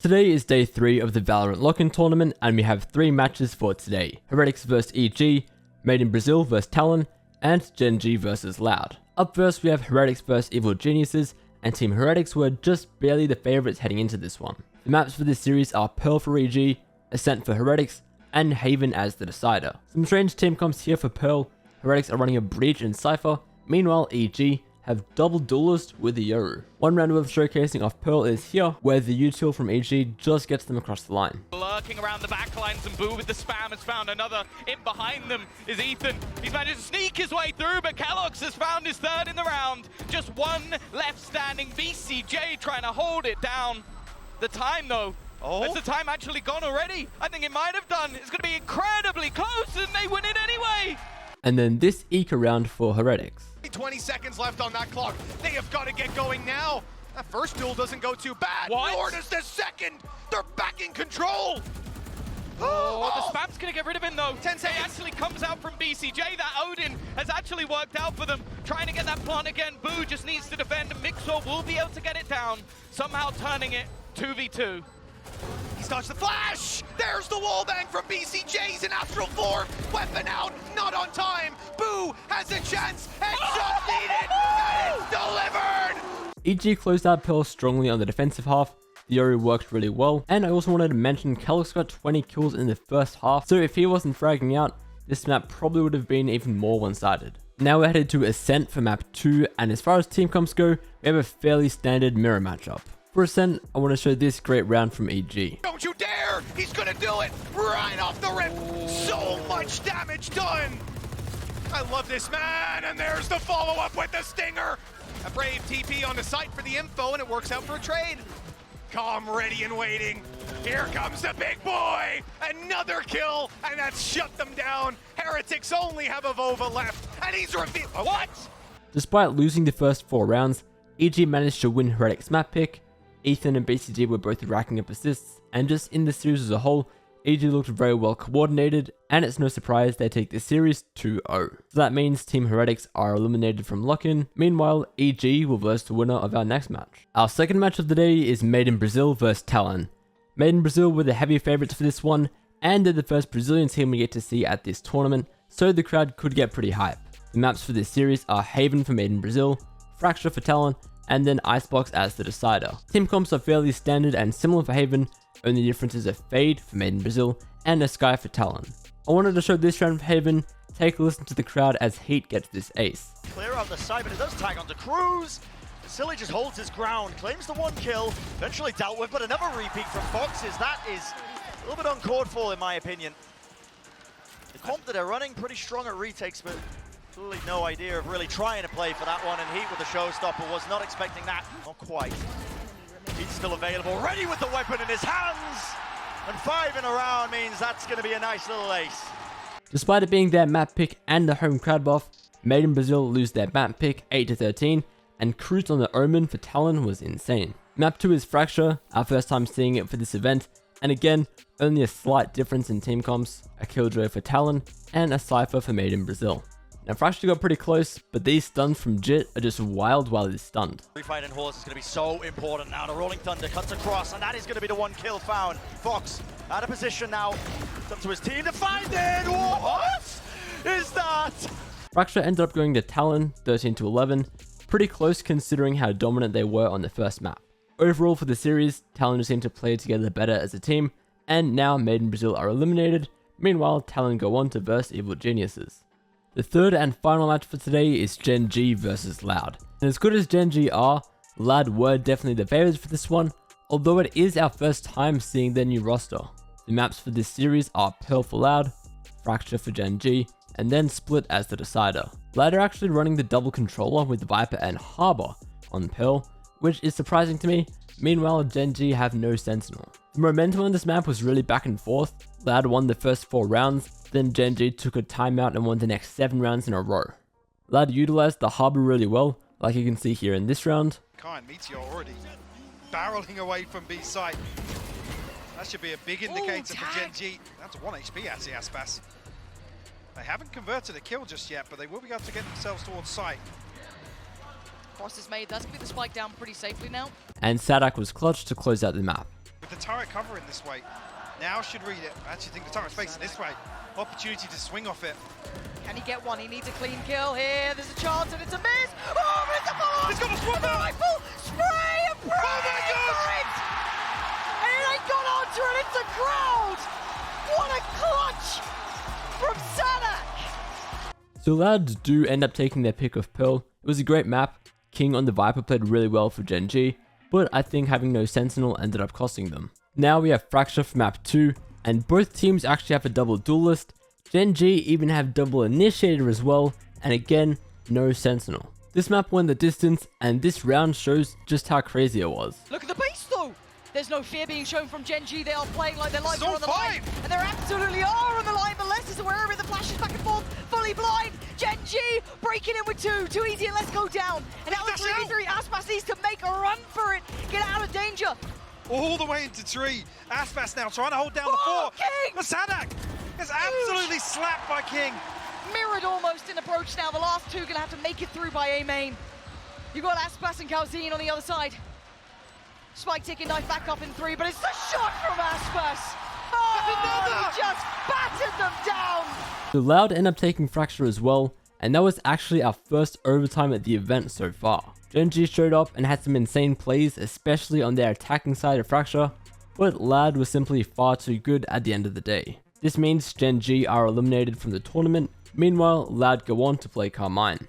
Today is day 3 of the Valorant Lockin tournament, and we have 3 matches for today. Heretics vs EG, Made in Brazil vs Talon, and Gen.G vs Loud. Up first we have Heretics vs Evil Geniuses, and Team Heretics were just barely the favourites heading into this one. The maps for this series are Pearl for EG, Ascent for Heretics, and Haven as the decider. Some strange team comps here for Pearl. Heretics are running a Breach and Cypher, meanwhile EG have double duelist with the Yoru. One round worth showcasing off Pearl is here, where the util from EG just gets them across the line. Lurking around the back lines, and Boo with the spam has found another. In behind them is Ethan. He's managed to sneak his way through, but Kellogg's has found his third in the round. Just one left standing. BCJ trying to hold it down. The time though, has the time actually gone already? I think it might have done. It's going to be incredibly close, and they win it anyway. And then this eco round for Heretics. 20 seconds left on that clock. They have got to get going now. That first duel doesn't go too bad. What? Nor does the second. They're back in control. Oh, the spam's going to get rid of him though. 10 seconds. It actually comes out from BCJ. That Odin has actually worked out for them. Trying to get that plant again. Boo just needs to defend. Mixor will be able to get it down. Somehow turning it 2v2. He's dodged the flash. There's the wall bang from BCJ's in Astral form. Weapon out, not on time. Boo has a chance. Headshot needed, and it's delivered. EG closed out Pearl strongly on the defensive half. The Yoru worked really well, and I also wanted to mention Kellogg's got 20 kills in the first half, so if he wasn't fragging out, this map probably would have been even more one-sided. Now we're headed to Ascent for map 2, and as far as team comps go, we have a fairly standard mirror matchup. For Ascent, I want to show this great round from EG. Don't you dare! He's gonna do it right off the rip. So much damage done. I love this man, and there's the follow-up with the stinger. A brave TP on the site for the info, and it works out for a trade. Calm, ready, and waiting. Here comes the big boy. Another kill, and that's shut them down. Heretics only have a Vova left, and he's revealed. What? Despite losing the first 4 rounds, EG managed to win Heretics map pick. Ethan and BCG were both racking up assists, and just in the series as a whole, EG looked very well coordinated, and it's no surprise they take the series 2-0. So that means Team Heretics are eliminated from Lockin. Meanwhile, EG will verse the winner of our next match. Our second match of the day is Made in Brazil vs Talon. Made in Brazil were the heavy favourites for this one, and they're the first Brazilian team we get to see at this tournament, so the crowd could get pretty hype. The maps for this series are Haven for Made in Brazil, Fracture for Talon, and then Icebox as the decider. Team comps are fairly standard and similar for Haven, only difference is a Fade for Made in Brazil and a Sky for Talon. I wanted to show this round for Haven. Take a listen to the crowd as Heat gets this ace. Clear out the side, but it does tag onto Cruz. Silly just holds his ground, claims the 1 kill, eventually dealt with, but another repeat from Foxes. That is a little bit uncalled for in my opinion. The comp that they're running pretty strong at retakes, but absolutely no idea of really trying to play for that one, and Heat with the showstopper was not expecting that. Not quite. Heat's still available, ready with the weapon in his hands, and 5 in a round means that's going to be a nice little ace. Despite it being their map pick and the home crowd buff, Made in Brazil lose their map pick 8-13, and Cruz on the Omen for Talon was insane. Map 2 is Fracture, our first time seeing it for this event, and again, only a slight difference in team comps, a Killjoy for Talon, and a Cypher for Made in Brazil. Now Fracture got pretty close, but these stuns from Jit are just wild while he's stunned. Refight and Horse is going to be so important now. The Rolling Thunder cuts across, and that is going to be the 1 kill found. Fox out of position now. It's up to his team to find it. What is that? Fracture ended up going to Talon, 13-11. Pretty close considering how dominant they were on the first map. Overall for the series, Talon just seemed to play together better as a team, and now Made in Brazil are eliminated. Meanwhile, Talon go on to verse Evil Geniuses. The third and final match for today is Gen.G vs Loud. And as good as Gen.G are, Loud were definitely the favourites for this one, although it is our first time seeing their new roster. The maps for this series are Pearl for Loud, Fracture for Gen.G, and then Split as the decider. Loud are actually running the double controller with Viper and Harbor on Pearl, which is surprising to me. Meanwhile, Gen.G have no Sentinel. The momentum on this map was really back and forth. Loud won the first 4 rounds, then Gen.G took a timeout and won the next 7 rounds in a row. Loud utilized the Harbor really well, like you can see here in this round. Kind Meteor already barreling away from B site. That should be a big indicator for Gen.G. That's 1 HP actually, Aspas. They haven't converted a kill just yet, but they will be able to get themselves towards site. Cross is made. That's going to be the spike down pretty safely now. And Sadak was clutch to close out the map. with the turret covering this way. Now should read it. I actually think the turret's facing this way. Opportunity to swing off it. Can he get one? He needs a clean kill here. There's a chance and it's a miss. Oh, but it's a follow-up. He's got a swap The out. rifle spray and pray Oh my God. for it. And it ain't got onto it. It's a crowd. What a clutch from Sanak. So Lads do end up taking their pick of Pearl. It was a great map. King on the Viper played really well for Gen.G, but I think having no Sentinel ended up costing them. Now we have Fracture for map 2, and both teams actually have a double duelist. Gen.G even have double initiator as well, and again, no Sentinel. This map won the distance, and this round shows just how crazy it was. Look at the base though. There's no fear being shown from Gen.G. They are playing like their lives It's are on the line. fine. And there absolutely are on the line, but Less is aware of it. The flashes back and forth, fully blind. Gen.G breaking in with two. Too easy and Let's go down. And now it's Dash out. 3v3. Aspas needs to make a run for it. Get out of danger. All the way into tree. Aspas now trying to hold down the Oh, fort. King! But Sanak is absolutely slapped by King. Mirrored almost in approach now. The last two gonna have to make it through by A main. You've got Aspas and Calzine on the other side. Spike taking knife back up in 3, but it's the shot from Aspas. Oh, he just battered them down. So Loud end up taking Fracture as well, and that was actually our first overtime at the event so far. Gen.G showed up and had some insane plays, especially on their attacking side of Fracture, but Loud was simply far too good at the end of the day. This means Gen.G are eliminated from the tournament. Meanwhile, Loud go on to play Carmine.